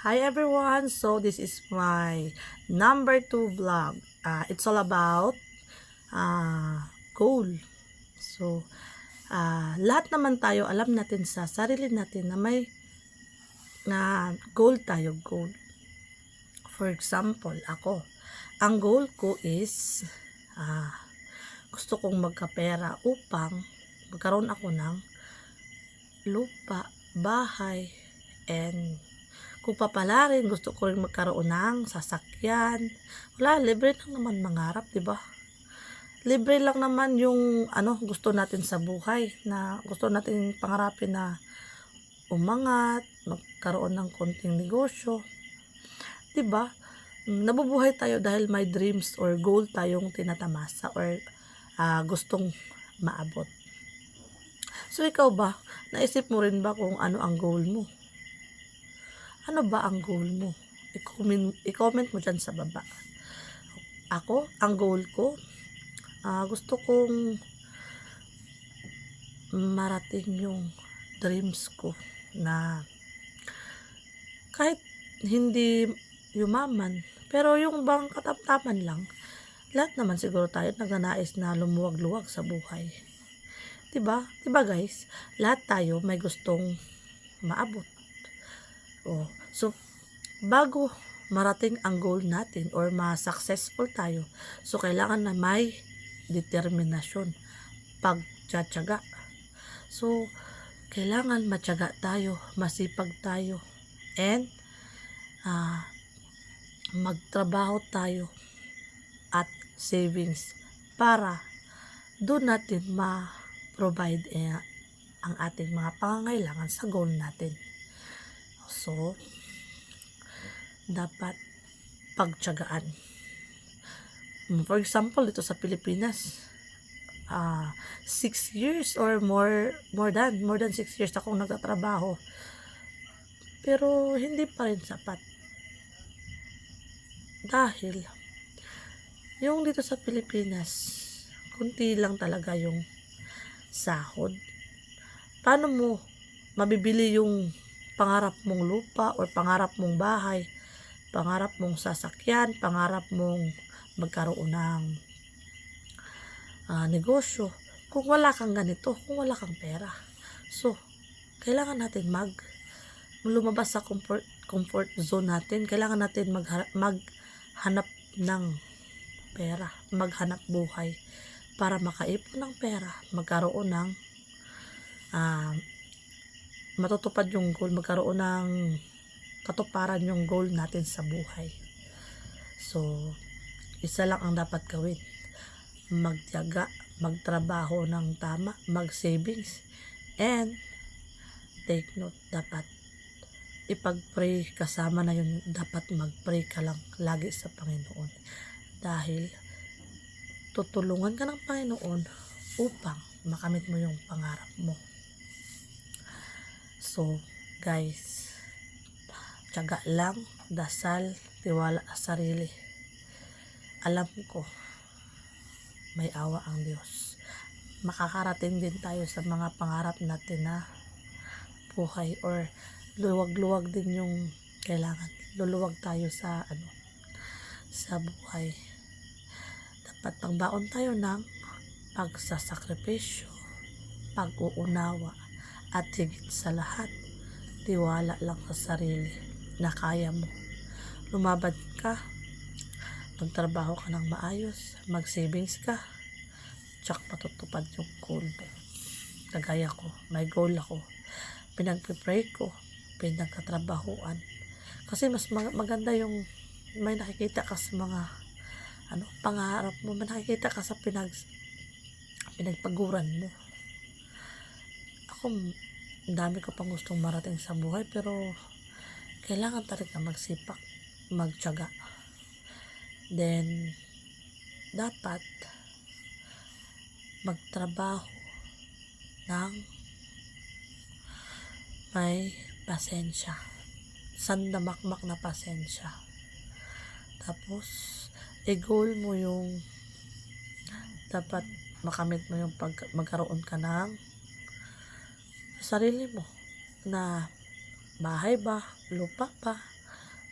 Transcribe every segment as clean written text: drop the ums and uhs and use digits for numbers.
Hi everyone! So this is my number 2 vlog. It's all about goal. So lahat naman tayo alam natin sa sarili natin na may goal tayo, goal. For example, ako, ang goal ko is gusto kong magkapera upang magkaroon ako ng lupa, bahay, and kung papalarin, gusto ko rin magkaroon ng sasakyan. Wala, libre lang naman mangarap, di ba? Libre lang naman yung gusto natin sa buhay, na gusto natin pangarapin, na umangat, magkaroon ng konting negosyo. Di ba? Nabubuhay tayo dahil may dreams or goal tayong tinatamasa or gustong maabot. So ikaw ba, naisip mo rin ba kung ano ang goal mo? Ano ba ang goal mo? I-comment mo dyan sa baba. Ako, ang goal ko, gusto kong marating yung dreams ko na kahit hindi yumaman, pero yung bang katamtaman lang. Lahat naman siguro tayo nagnanais na lumuwag-luwag sa buhay. Diba? Diba guys? Lahat tayo may gustong maabot. So bago marating ang goal natin or ma-successful tayo, so kailangan na may determinasyon, pagtsatsaga. So kailangan matyaga tayo, masipag tayo, and magtrabaho tayo at savings para doon natin ma-provide ang ating mga pangangailangan sa goal natin. So dapat pagtyagaan. For example, dito sa Pilipinas, 6 years or more than 6 years akong nagtatrabaho, pero hindi pa rin sapat. Dahil yung dito sa Pilipinas, kunti lang talaga yung sahod. Paano mo mabibili yung pangarap mong lupa or pangarap mong bahay, pangarap mong sasakyan, pangarap mong magkaroon ng negosyo kung wala kang ganito, kung wala kang pera? So kailangan natin lumabas sa comfort zone natin. Kailangan natin maghanap ng pera, maghanap buhay para makaipon ng pera, magkaroon ng matutupad yung goal, magkaroon ng katuparan yung goal natin sa buhay. So isa lang ang dapat gawin: magtiyaga, magtrabaho ng tama, mag-savings, and take note, dapat ipag-pray kasama na yun. Dapat mag-pray ka lang lagi sa Panginoon, dahil tutulungan ka ng Panginoon upang makamit mo yung pangarap mo. So guys, tiyaga lang, dasal, tiwala sa sarili. Alam ko may awa ang Diyos. Makakarating din tayo sa mga pangarap natin na buhay, or luwag-luwag din yung kailangan. Luluwag tayo sa sa buhay. Dapat pagbaon tayo ng pagsasakripisyo, pag-uunawa, at higit sa lahat, tiwala lang sa sarili na kaya mo. Lumaban ka, magtrabaho ka ng maayos, mag-savings ka, tsak matutupad yung goal mo. Kagaya ko, may goal ako, pinagpipray ko, pinagkatrabahuan. Kasi mas maganda yung may nakikita ka sa mga pangarap mo, may nakikita ka sa pinagpaguran mo. Ako, dami ko pang gustong marating sa buhay, pero kailangan talaga magsipak, magtiyaga. Then dapat magtrabaho ng may pasensya, sandamakmak na pasensya. Tapos i-goal mo yung dapat makamit mo yung magkaroon ka ng sarili mo na bahay ba, lupa pa,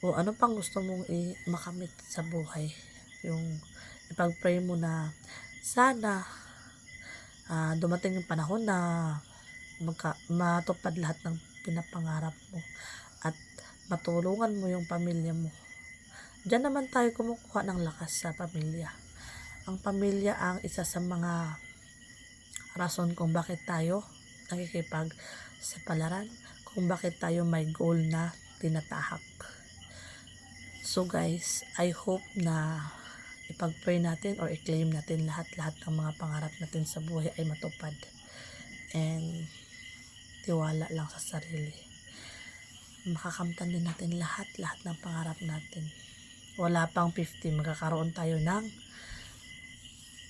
o ano pang gusto mong makamit sa buhay. Yung ipag-pray mo na sana dumating yung panahon na matupad lahat ng pinapangarap mo at matulungan mo yung pamilya mo. Diyan naman tayo kumukuha ng lakas sa pamilya. Ang pamilya ang isa sa mga rason kung bakit tayo nakikipag-sapalaran, kung bakit tayo may goal na tinatahak. So guys, I hope na ipag-pray natin or i-claim natin lahat-lahat ng mga pangarap natin sa buhay ay matupad. And tiwala lang sa sarili. Makakamtan din natin lahat-lahat ng pangarap natin. Wala pang 50, magkakaroon tayo ng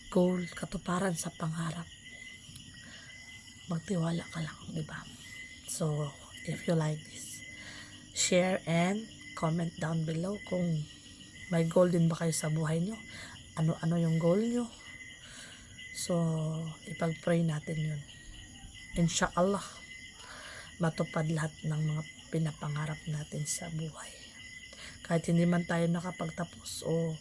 goal, katuparan sa pangarap. Magtiwala ka lang, di ba? So, if you like this, share and comment down below kung may goal din ba kayo sa buhay nyo. Ano-ano yung goal nyo. So, ipag-pray natin yun. Inshallah, matupad lahat ng mga pinapangarap natin sa buhay. Kahit hindi man tayo nakapagtapos o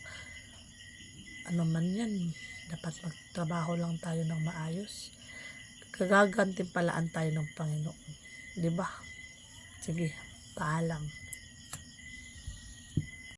ano man yan, dapat magtrabaho lang tayo ng maayos. Gagagantimpalaan tayo ng Panginoon. Diba? Sige, paalam.